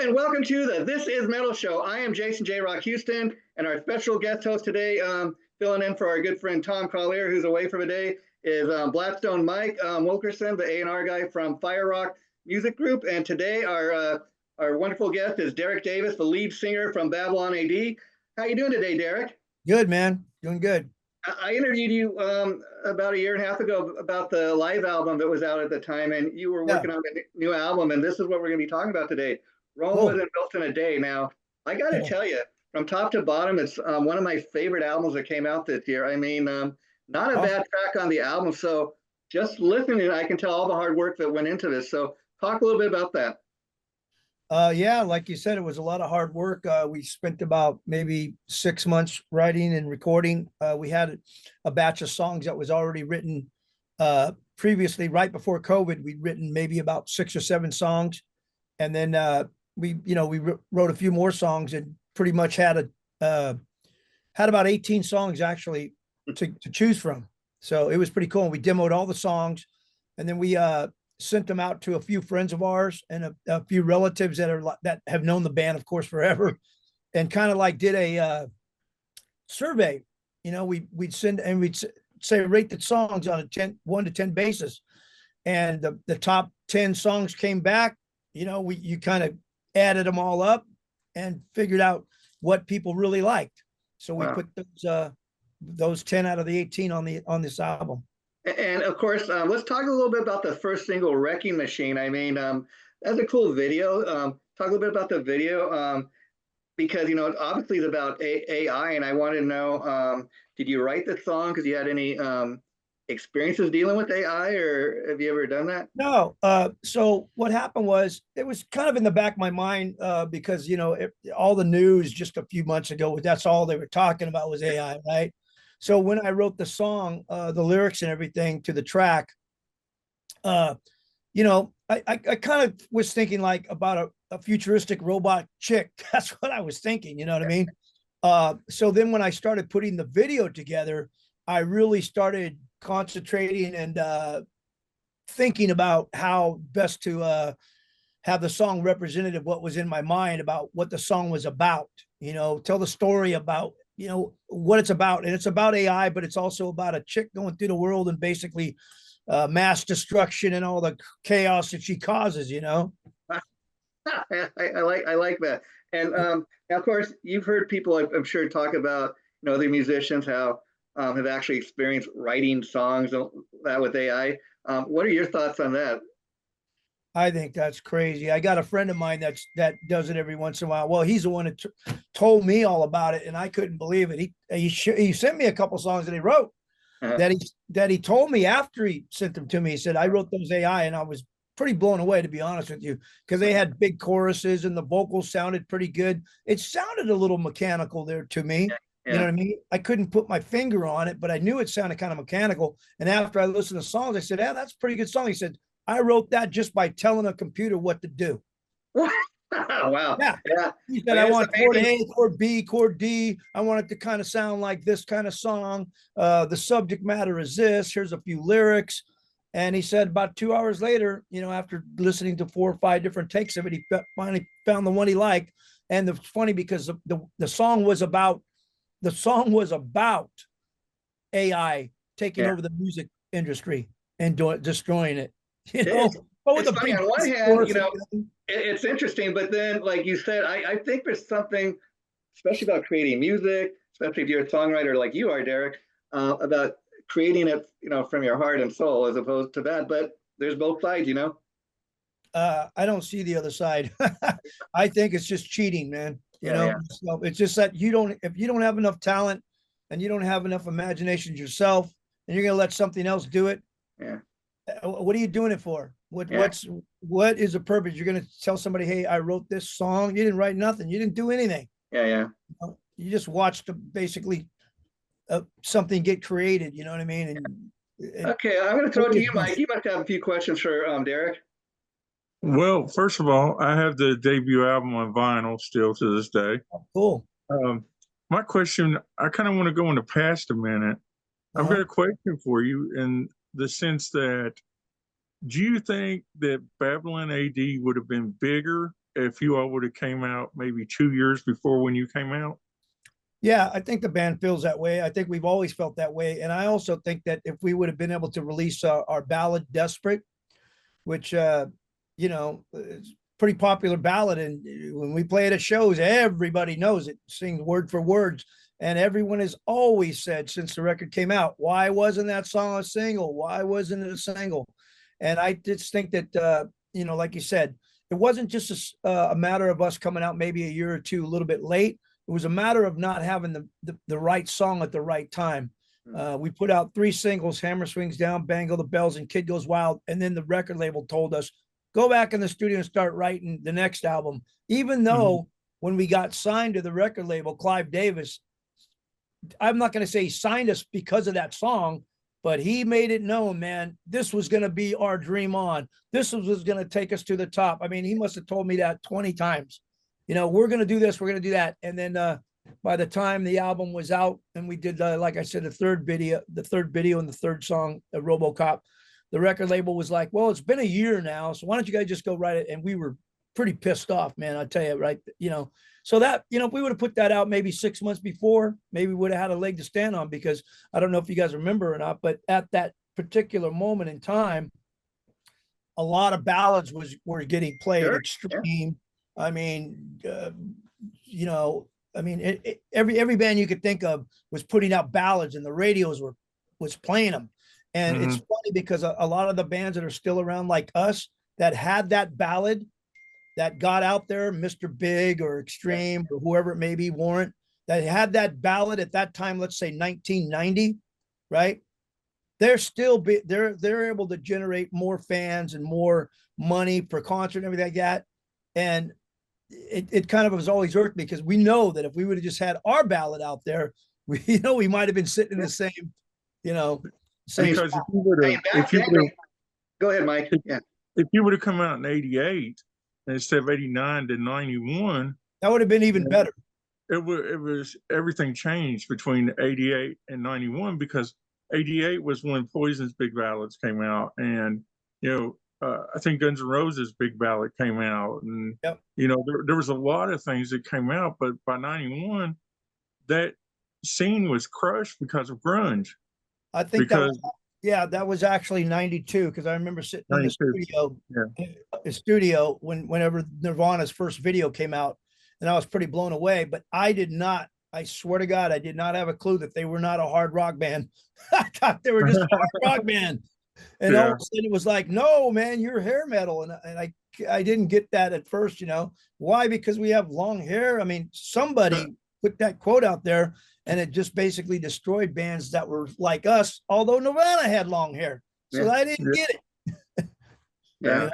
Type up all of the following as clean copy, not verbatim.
and welcome to the This Is Metal Show. I am Jason J. Rock Houston, and our special guest host today, filling in for our good friend Tom Collier, who's away for the day, is Blackstone Mike Wilkerson, the A&R guy from Fire Rock Music Group. And today, our wonderful guest is Derek Davis, the lead singer from Babylon AD. How you doing today, Derek? Good, man. Doing good. I interviewed you about a year and a half ago about the live album that was out at the time, and you were working on a new album, and this is what we're going to be talking about today. Rome wasn't built in a day. Now, I got to tell you, from top to bottom, it's one of my favorite albums that came out this year. I mean, not a bad track on the album. So just listening, I can tell all the hard work that went into this. So talk a little bit about that. Yeah, like you said, it was a lot of hard work. We spent about maybe 6 months writing and recording. We had a batch of songs that was already written previously, right before COVID. We'd written maybe about 6 or 7 songs, and then we wrote a few more songs and pretty much had about 18 songs actually to choose from. So it was pretty cool. And we demoed all the songs, and then we sent them out to a few friends of ours and a few relatives that have known the band, of course, forever, and kind of like did a survey. We'd send and we'd say rate the songs on a 1 to 10 basis, and the top 10 songs came back. You kind of added them all up and figured out what people really liked. So we put those 10 out of the 18 on this album. And of course, let's talk a little bit about the first single, Wrecking Machine. I mean, that's a cool video. Talk a little bit about the video because, obviously it's about AI, and I wanted to know, did you write the song because you had any experiences dealing with AI, or have you ever done that? No. So what happened was, it was kind of in the back of my mind because, all the news just a few months ago, that's all they were talking about was AI, right? So when I wrote the song, the lyrics and everything to the track, I kind of was thinking like about a futuristic robot chick. That's what I was thinking, you know what I mean? So then when I started putting the video together, I really started concentrating and thinking about how best to have the song representative what was in my mind about what the song was about, tell the story about what it's about. And it's about AI, but it's also about a chick going through the world and basically mass destruction and all the chaos that she causes. I like that. And of course, you've heard people, I'm sure, talk about other musicians how have actually experienced writing songs that with AI. What are your thoughts on that? I think that's crazy. I got a friend of mine that does it every once in a while. Well, he's the one that told me all about it, and I couldn't believe it. He sent me a couple songs that he wrote that he told me after he sent them to me. He said, I wrote those AI, and I was pretty blown away, to be honest with you, because they had big choruses and the vocals sounded pretty good. It sounded a little mechanical there to me. You know what I mean? I couldn't put my finger on it, but I knew it sounded kind of mechanical. And after I listened to songs, I said, yeah, that's a pretty good song. He said, I wrote that just by telling a computer what to do. Wow. Yeah. He said, I want chord A, chord B, chord D. I want it to kind of sound like this kind of song. The subject matter is this. Here's a few lyrics. And he said about 2 hours later, after listening to 4 or 5 different takes of it, he finally found the one he liked. And it's funny because the song was about AI taking over the music industry and destroying it. It's funny. On one hand, it's interesting, but then, like you said, I think there's something, especially about creating music, especially if you're a songwriter like you are, Derek, about creating it, from your heart and soul, as opposed to that. But there's both sides, I don't see the other side. I think it's just cheating, man. So it's just that if you don't have enough talent and you don't have enough imagination yourself, and you're gonna let something else do it. Yeah. What are you doing it for? What is the purpose? You're going to tell somebody, hey, I wrote this song. You didn't write nothing. You didn't do anything. Yeah. You just watched basically something get created. You know what I mean? Okay, I'm going to throw it to you, Mike. You must have a few questions for Derek. Well, first of all, I have the debut album on vinyl still to this day. Oh, cool. My question, I kind of want to go in the past a minute. I've got a question for you in the sense that, do you think that Babylon AD would have been bigger if you all would have came out maybe 2 years before when you came out? Yeah, I think the band feels that way. I think we've always felt that way. And I also think that if we would have been able to release our ballad Desperate, which, is pretty popular ballad. And when we play it at shows, everybody knows it, sings word for words. And everyone has always said since the record came out, why wasn't that song a single? Why wasn't it a single? And I just think that, like you said, it wasn't just a matter of us coming out maybe a year or two a little bit late. It was a matter of not having the right song at the right time. We put out 3 singles, Hammer Swings Down, Bangle the Bells, and Kid Goes Wild. And then the record label told us, go back in the studio and start writing the next album. Even though when we got signed to the record label, Clive Davis, I'm not going to say he signed us because of that song, but he made it known, man, this was going to be our dream on. This was going to take us to the top. I mean, he must have told me that 20 times. We're going to do this, we're going to do that. And then by the time the album was out and we did, like I said, the third video and the third song, RoboCop, the record label was like, well, it's been a year now, so why don't you guys just go write it? And we were pretty pissed off, man, I tell you, right? So that, if we would have put that out maybe 6 months before, maybe we would have had a leg to stand on, because I don't know if you guys remember or not, but at that particular moment in time, a lot of ballads were getting played. Sure. Extreme. I mean, every band you could think of was putting out ballads, and the radios was playing them. And it's funny because a lot of the bands that are still around like us that had that ballad that got out there, Mr. Big or Extreme or whoever it may be, Warrant, that had that ballad at that time, let's say 1990, right? They're still they're able to generate more fans and more money for concert and everything like that. And it kind of was always irked me, because we know that if we would have just had our ballad out there, we might have been sitting in the same, same. Because if you would have, go ahead, Mike. Yeah. If you would have come out in '88 instead of '89 to '91, that would have been even better. It was everything changed between '88 and '91, because '88 was when Poison's Big Ballads came out, and I think Guns N' Roses' Big Ballad came out, and there was a lot of things that came out, but by '91, that scene was crushed because of grunge. I think that was actually '92, because I remember sitting in the studio whenever Nirvana's first video came out, and I was pretty blown away. But I swear to God, I did not have a clue that they were not a hard rock band. I thought they were just a hard rock band. And all of a sudden it was like, no, man, you're hair metal. And I didn't get that at first, Why? Because we have long hair. I mean, somebody put that quote out there, and it just basically destroyed bands that were like us, although Nirvana had long hair. So I didn't get it. Yeah.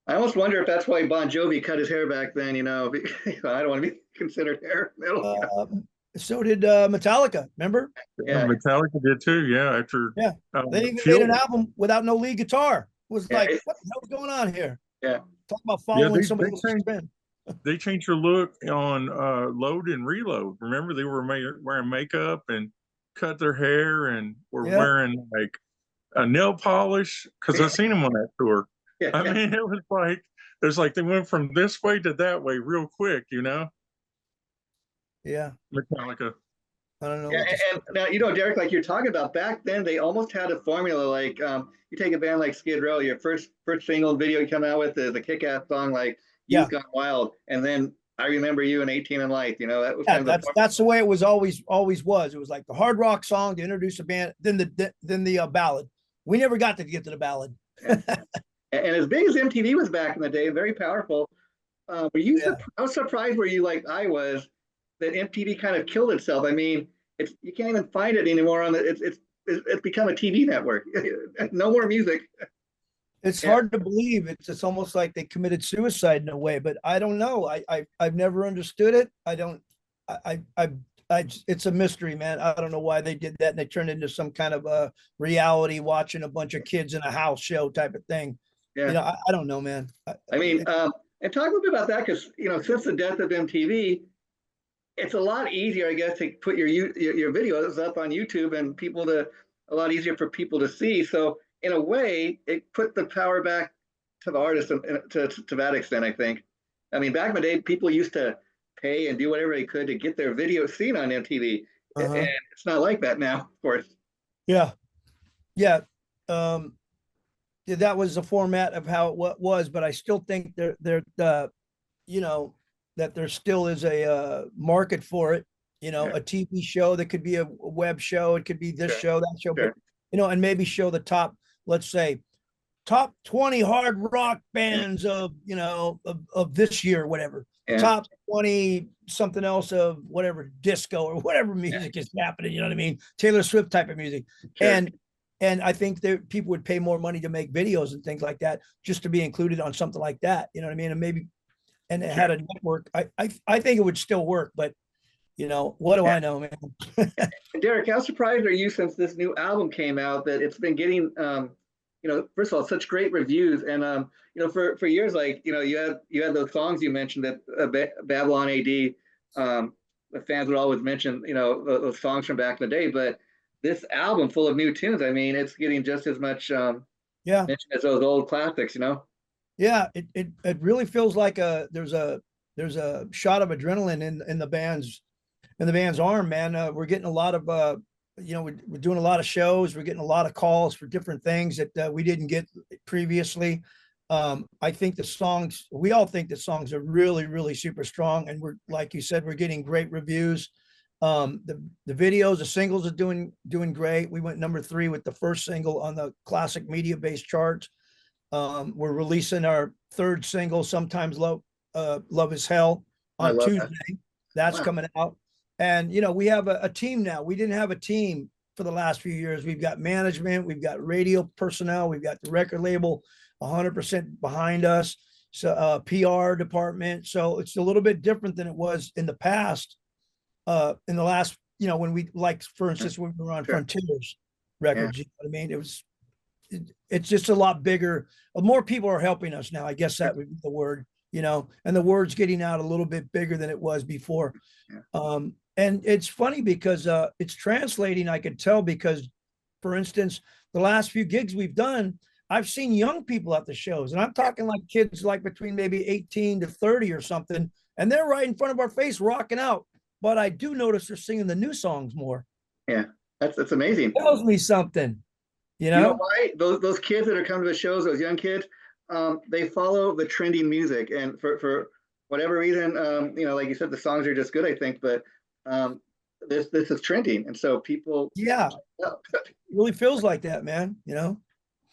I almost wonder if that's why Bon Jovi cut his hair back then, because I don't want to be considered hair metal. So did Metallica, remember? Yeah, Metallica did too. Yeah, after they even made an album without no lead guitar. It was like, what the hell's going on here? Yeah, talk about following somebody else's trend. They changed their look on Load and Reload. Remember, they were wearing makeup and cut their hair and were wearing like a nail polish, because I've seen them on that tour. I mean, it was like they went from this way to that way real quick, Yeah. Metallica. I don't know. Yeah, and now, Derek, like you're talking about, back then they almost had a formula. Like you take a band like Skid Row, your first single video you come out with is a kick-ass song like You've Gone Wild, and then I Remember You and 18 and Light. That was that's the way it was always was. It was like the hard rock song to introduce a band, then the ballad. We never got to get to the ballad. And as big as MTV was back in the day, very powerful. I was surprised, were you like I was, that MTV kind of killed itself. I mean, you can't even find it anymore on it's become a TV network. No more music. It's hard to believe. It's almost like they committed suicide in a way, but I don't know. I've never understood it. It's a mystery, man. I don't know why they did that, and they turned into some kind of a reality, watching a bunch of kids in a house show type of thing. Yeah. I don't know, man. And talk a little bit about that, because since the death of MTV, it's a lot easier, I guess, to put your videos up on YouTube, and a lot easier for people to see. So in a way, it put the power back to the artist to that extent, I think. I mean, back in the day, people used to pay and do whatever they could to get their video seen on MTV. Uh-huh. And it's not like that now, of course. Yeah. Yeah. Yeah, that was the format of how it was, but I still think you know, that there still is a market for it. You know, Yeah. a TV show that could be a web show, it could be this Sure. show, that show, Sure. but you know, and maybe show the top, let's say, top 20 hard rock bands of, you know, of this year, whatever. Yeah. Top 20 something else of whatever disco or whatever music is happening, you know what I mean? Taylor Swift type of music. Sure. And I think that people would pay more money to make videos and things like that just to be included on something like that. You know what I mean? And maybe, and it had a network. I think it would still work, but you know, what do I know, man? And Derek, how surprised are you since this new album came out that it's been getting, you know, first of all, such great reviews, and you know, for years, like, you know, you had those songs you mentioned that Babylon AD, the fans would always mention, you know, those songs from back in the day, but this album full of new tunes, I mean, it's getting just as much Yeah. mention as those old classics, you know? Yeah, it really feels like there's a shot of adrenaline in the band's arm, man. We're getting a lot of you know, we're doing a lot of shows, we're getting a lot of calls for different things that we didn't get previously. I think we all think the songs are really, really super strong, and we're, like you said, we're getting great reviews. The videos, the singles are doing great. We went number 3 with the first single on the classic media based charts. We're releasing our 3rd single, Sometimes Love Is Hell, on Tuesday. That's coming out. And, you know, we have a team now. We didn't have a team for the last few years. We've got management, we've got radio personnel, we've got the record label 100% behind us. So PR department. So it's a little bit different than it was in the past. In the last, you know, when we, like, for instance, when we were on Frontiers Records, you know what I mean? It's just a lot bigger. More people are helping us now. I guess that would be the word, you know, and the word's getting out a little bit bigger than it was before. And it's funny because it's translating, I could tell, because, for instance, the last few gigs we've done, I've seen young people at the shows, and I'm talking like kids like between maybe 18 to 30 or something, and they're right in front of our face rocking out. But I do notice they're singing the new songs more. Yeah, that's amazing. It tells me something, you know? You know why? Those kids that are coming to the shows, those young kids, they follow the trending music, and for whatever reason, you know, like you said, the songs are just good, I think, but this is trending, and so people. Yeah, it really feels like that, man. You know.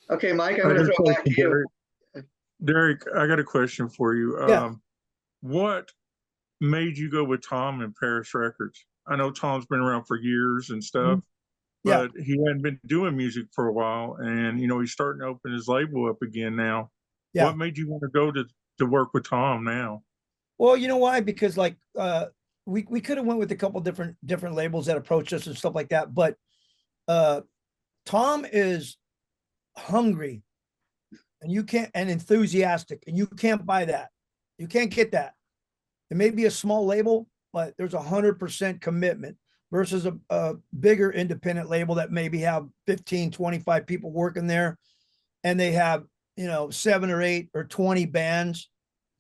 Okay, Mike, I'm going to throw it back to you. Derek, I got a question for you. Yeah. What made you go with Tom and Paris Records? I know Tom's been around for years and stuff, but he hadn't been doing music for a while, and you know, he's starting to open his label up again now. Yeah. What made you want to go to work with Tom now? Well, you know why? Because like we could have went with a couple different labels that approached us and stuff like that, but Tom is hungry, and you can't, and enthusiastic, and you can't buy that. You can't get that. It may be a small label, but there's 100% commitment versus a bigger independent label that maybe have 15, 25 people working there, and they have, you know, 7 or 8 or 20 bands.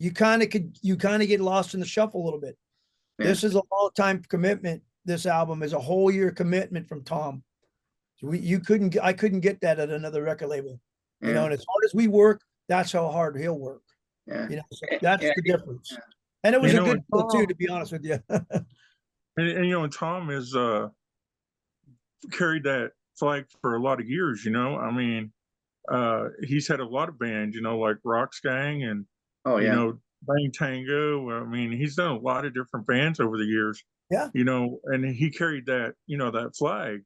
You kind of get lost in the shuffle a little bit. Yeah. This is a long time commitment. This album is a whole year commitment from Tom. So I couldn't get that at another record label, you know, and as hard as we work, that's how hard he'll work. Yeah. You know, so that's the difference. Yeah. And it was a good deal too, to be honest with you. and you know, Tom has carried that flag for a lot of years, you know. I mean, he's had a lot of bands, you know, like Rocks Gang and you know, Bang Tango. I mean, he's done a lot of different bands over the years. Yeah. You know, and he carried that, you know, that flag.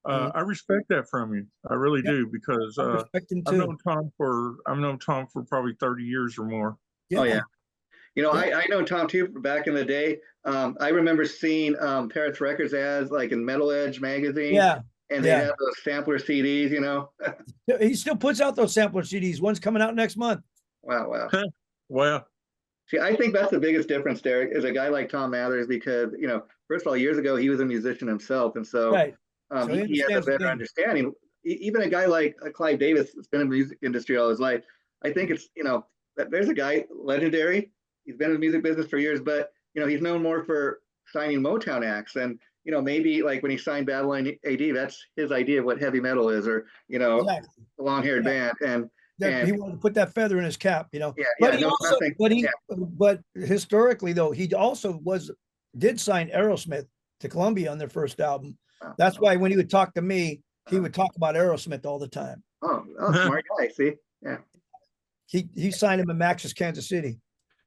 I respect that from you. I really do, because I've known Tom for probably 30 years or more. Yeah. Oh yeah. You know, I know Tom too back in the day. I remember seeing Paris Records ads like in Metal Edge magazine. Yeah. And they have those sampler CDs, you know. He still puts out those sampler CDs. One's coming out next month. Wow. Wow. See, I think that's the biggest difference, Derek, is a guy like Tom Mathers, because, you know, first of all, years ago, he was a musician himself. And so, he has a better understanding. Even a guy like Clive Davis has been in the music industry all his life. I think it's, you know, that there's a guy, legendary. he's been in the music business for years, but he's known more for signing Motown acts. And maybe like when he signed Babylon AD, that's his idea of what heavy metal is, or Exactly. a long-haired band. And He wanted to put that feather in his cap, yeah, But yeah, he no, also, nothing. Yeah. but historically though, he also did sign Aerosmith to Columbia on their first album. Wow. That's why when he would talk to me, he would talk about Aerosmith all the time. Oh, smart guy. See, yeah. He signed him in Max's Kansas City.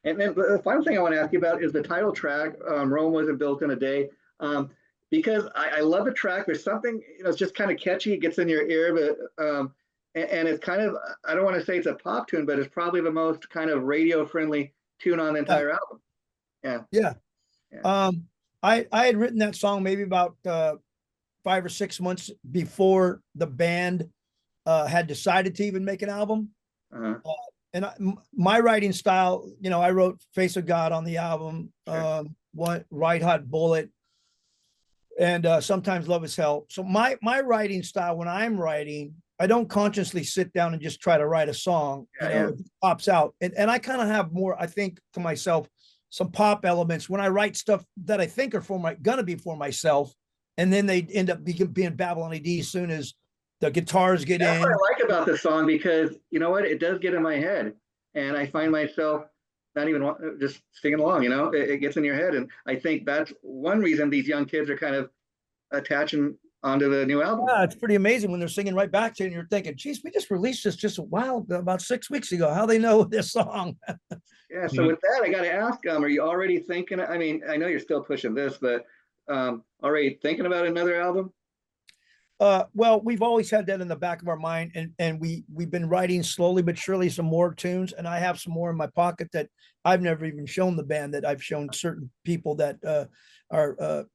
And then the final thing I want to ask you about is the title track, Rome Wasn't Built in a Day. Because I love the track. There's something, it's just kind of catchy. It gets in your ear, but and it's kind of, I don't want to say it's a pop tune, but it's probably the most kind of radio friendly tune on the entire album. Yeah. I had written that song maybe about 5 or 6 months before the band had decided to even make an album. And my writing style, I wrote Face of God on the album, Ride Hot Bullet, and sometimes Love Is Hell. So my writing style, when I'm writing, I don't consciously sit down and just try to write a song. It pops out. And I kind of have more, I think to myself, some pop elements when I write stuff that I think are gonna be for myself. And then they end up being Babylon AD as soon as the guitars get in. That's what I like about this song, because you know what? It does get in my head. And I find myself not even just singing along, it gets in your head. And I think that's one reason these young kids are kind of attaching onto the new album. Yeah, it's pretty amazing when they're singing right back to you and you're thinking, geez, we just released this just about 6 weeks ago. How they know this song? Yeah. So with that, I got to ask, are you already thinking, I mean, I know you're still pushing this, but already thinking about another album? Well, we've always had that in the back of our mind, and we've been writing slowly but surely some more tunes, and I have some more in my pocket that I've never even shown the band, that I've shown certain people that are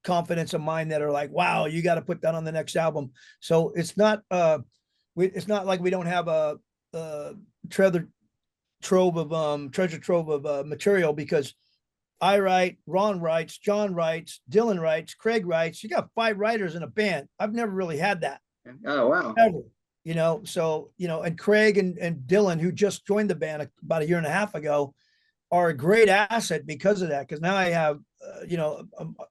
confidence of mine that are like, wow, you got to put that on the next album. So it's not like we don't have a treasure trove of material, because I write, Ron writes, John writes, Dylan writes, Craig writes. You got 5 writers in a band. I've never really had that. Oh, wow. Ever, so, and Craig and Dylan, who just joined the band about 1.5 years ago, are a great asset because of that. Because now I have, a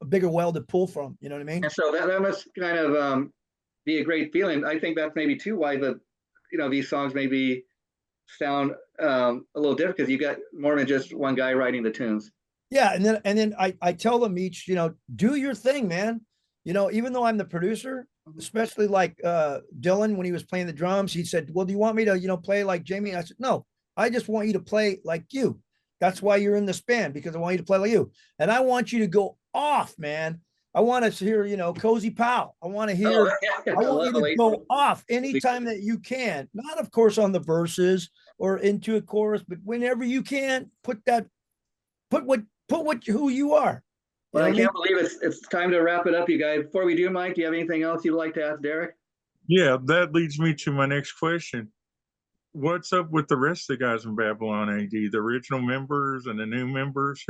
bigger well to pull from, you know what I mean? And so that must kind of be a great feeling. I think that's maybe too why these songs maybe sound a little different, because you got more than just one guy writing the tunes. Yeah, and then I tell them each, do your thing, man. Even though I'm the producer, especially like Dylan, when he was playing the drums, he said, well, do you want me to, play like Jamie? And I said, no, I just want you to play like you. That's why you're in this band, because I want you to play like you. And I want you to go off, man. I want to hear, Cozy Powell. I want to hear, I want you to go off anytime that you can. Not, of course, on the verses or into a chorus, but whenever you can, put who you are. Well, I can't believe it's time to wrap it up, you guys. Before we do, Mike, do you have anything else you'd like to ask Derek? Yeah, that leads me to my next question. What's up with the rest of the guys in Babylon AD, the original members and the new members?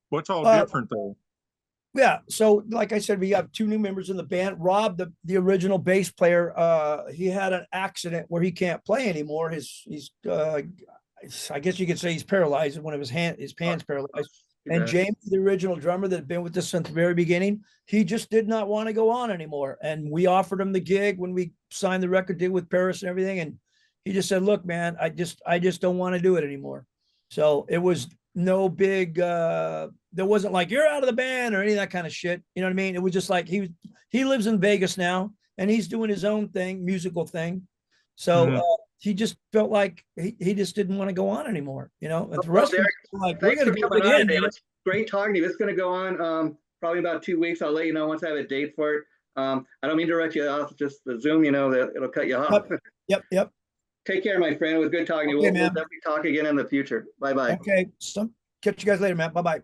What's all different though? Yeah, so like I said, we have 2 new members in the band. Rob, the original bass player, he had an accident where he can't play anymore. He's I guess you could say he's paralyzed. One of his hands paralyzed. And James, the original drummer that had been with us since the very beginning, he just did not want to go on anymore. And we offered him the gig when we signed the record deal with Paris and everything. And he just said, look, man, I just don't want to do it anymore. So it was no big, there wasn't like, you're out of the band or any of that kind of shit. You know what I mean? It was just like, he lives in Vegas now and he's doing his own thing, musical thing. So he just felt like he just didn't want to go on anymore, And the rest of like, we're going to go again. It was great talking to you. It's going to go on probably about 2 weeks. I'll let you know once I have a date for it. I don't mean to direct you off, just the Zoom, that it'll cut you off. Yep. Take care, my friend. It was good talking to you. We'll definitely talk again in the future. Bye-bye. Okay. Catch you guys later, man. Bye-bye.